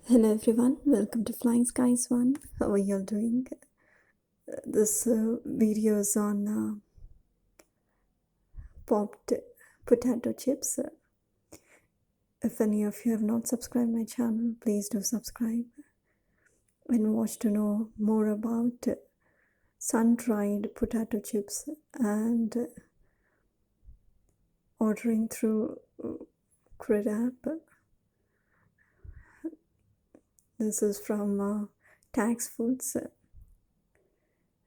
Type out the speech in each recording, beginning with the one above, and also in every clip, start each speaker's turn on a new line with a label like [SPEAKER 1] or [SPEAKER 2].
[SPEAKER 1] Hello everyone, welcome to Flying Skies One. How are you all doing? This video is on popped potato chips. If any of you have not subscribed my channel, please do subscribe and watch to know more about sun-dried potato chips and ordering through CRED app. This is from Tagz Foods.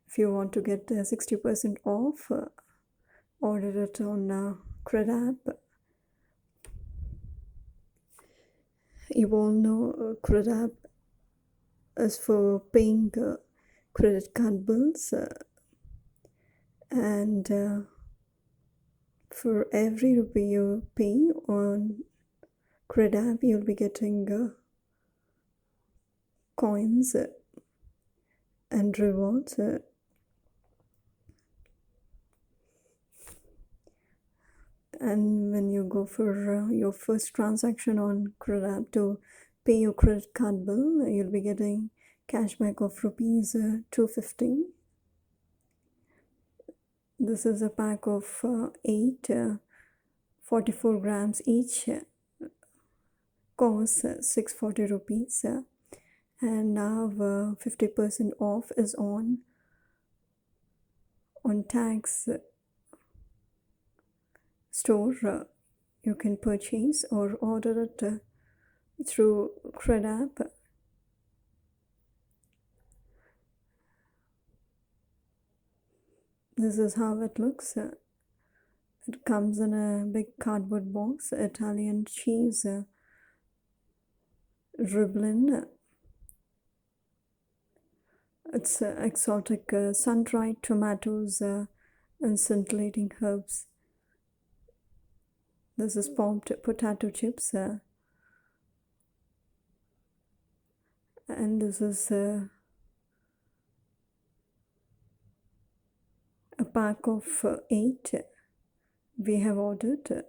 [SPEAKER 1] If you want to get 60% off, order it on CRED app. You all know CRED app is for paying credit card bills, and for every rupee you pay on CRED app, you'll be getting coins and rewards. And when you go for your first transaction on CRED app to pay your credit card bill, you'll be getting cashback of Rs.250. This is a pack of 8, 44 grams each, costs 640 rupees. And now 50% off is on Tagz store. You can purchase or order it through CRED app. This is how it looks. It comes in a big cardboard box. Italian cheese, riblin. It's exotic sun-dried tomatoes and scintillating herbs. This is popped potato chips, and this is a pack of 8 we have ordered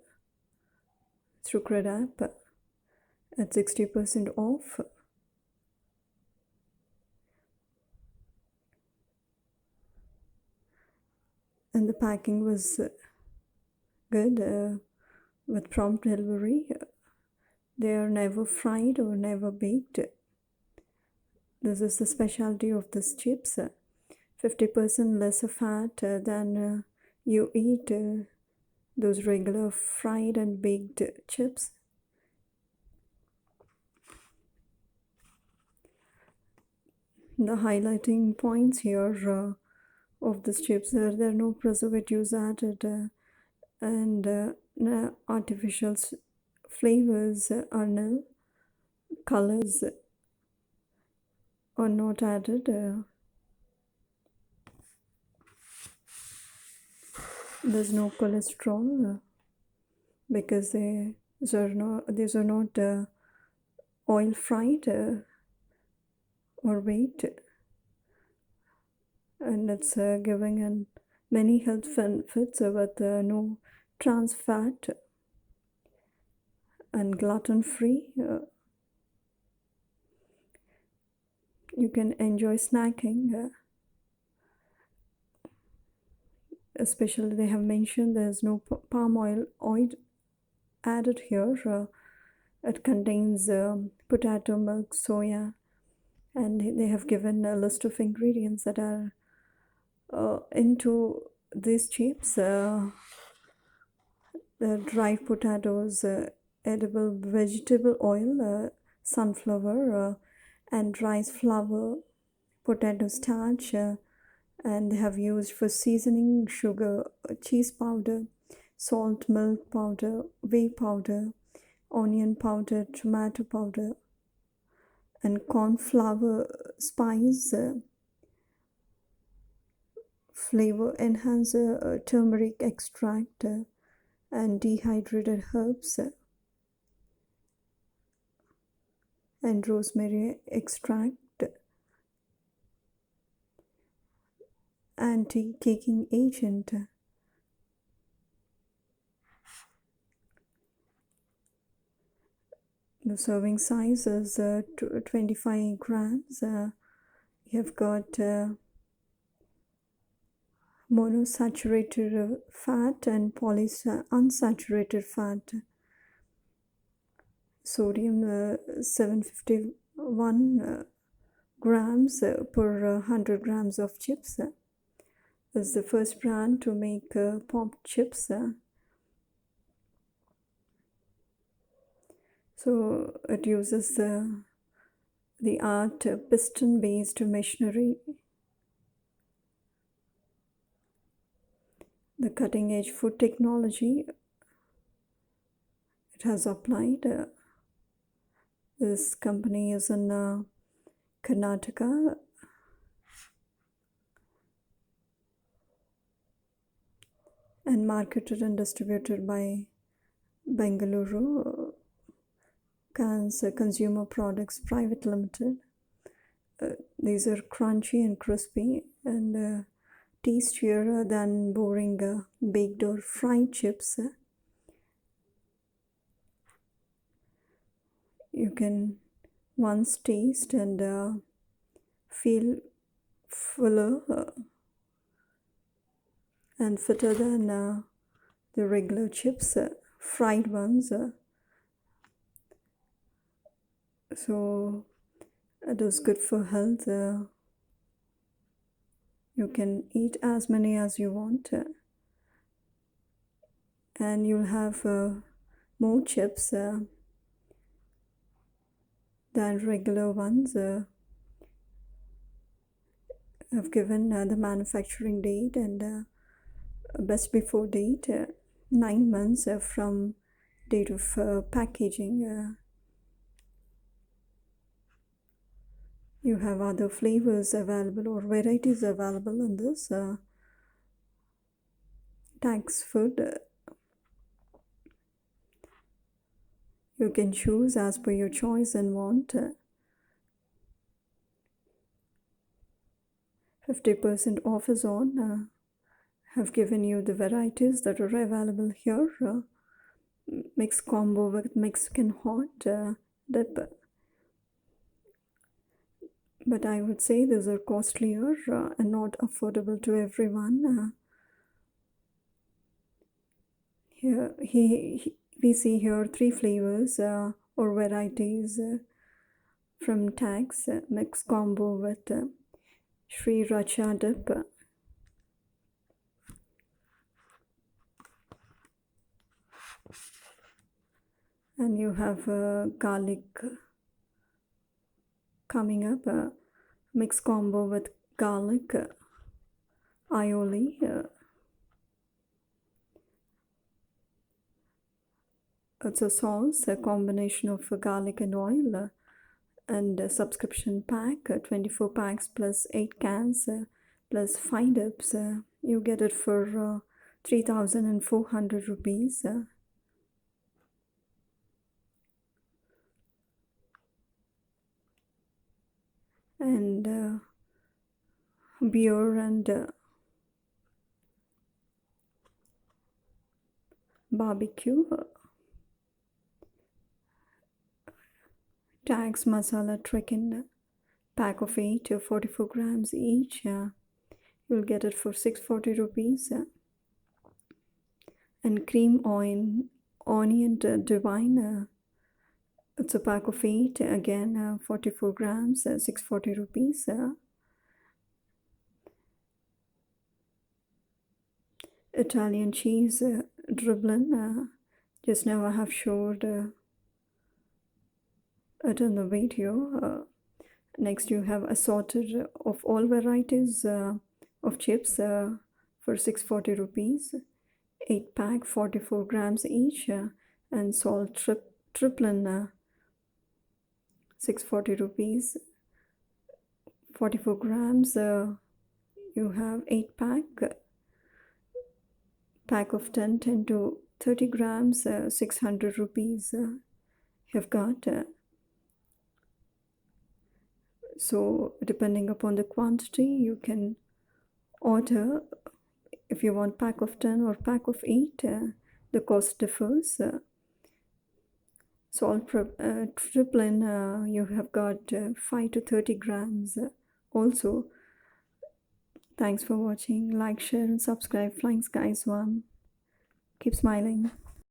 [SPEAKER 1] through CRED app at 60% off. And the packing was good, with prompt delivery. They are never fried or never baked. This is the specialty of these chips. 50% lesser fat than you eat those regular fried and baked chips. The highlighting points here of these chips are there are no preservatives added, and artificial flavors are nil. Colors are not added. There's no cholesterol because these are not oil fried or baked, and it's giving many health benefits with no trans fat and gluten free. You can enjoy snacking. Especially they have mentioned there's no palm oil added here. It contains potato, milk, soya, and they have given a list of ingredients that are into these chips. The dried potatoes, edible vegetable oil, sunflower, and rice flour, potato starch, and they have used for seasoning sugar, cheese powder, salt, milk powder, whey powder, onion powder, tomato powder, and corn flour spice, flavor enhancer, turmeric extract, and dehydrated herbs, and rosemary extract, anti-caking agent. The serving size is 25 grams. You've got monosaturated fat and unsaturated fat. Sodium 751 grams per 100 grams of chips. Is the first brand to make popped chips. So it uses the art piston-based machinery. The cutting-edge food technology it has applied. This company is in Karnataka. And marketed and distributed by Bengaluru Consumer Products Private Limited. These are crunchy and crispy and tastier than boring baked or fried chips. You can once taste and feel fuller and fitter than the regular chips, fried ones. So it is good for health. You can eat as many as you want, and you'll have more chips than regular ones. I've given the manufacturing date and best before date, 9 months from date of packaging. You have other flavors available or varieties available in this Tagz food. You can choose as per your choice and want. 50% off is on. Have given you the varieties that are available here. Mixed combo with Mexican hot dip. But I would say these are costlier and not affordable to everyone. Here, we see here 3 flavors or varieties from Tagz mixed combo with Sriracha dip. And you have garlic coming up, mixed combo with garlic aioli. It's a sauce, a combination of garlic and oil, and a subscription pack, 24 packs plus 8 cans plus 5 dips. You get it for 3,400 rupees. And beer and barbecue. Tagz masala chicken pack of 8 or 44 grams each. You'll get it for 640 rupees. And cream onion divine. It's a pack of 8, again 44 grams, 640 rupees. Italian cheese dribbling. Just now I have showed it in the video. Next you have assorted of all varieties of chips for 640 rupees. 8 pack, 44 grams each. And salt triplin 640 rupees. 44 grams. You have 8 pack of 10 to 30 grams, 600 rupees. You've got. So depending upon the quantity, you can order. If you want pack of 10 or pack of 8, the cost differs. salt tripling, you have got 5 to 30 grams also. Thanks for watching. Like, share and subscribe. Flying Skies 1. Keep smiling.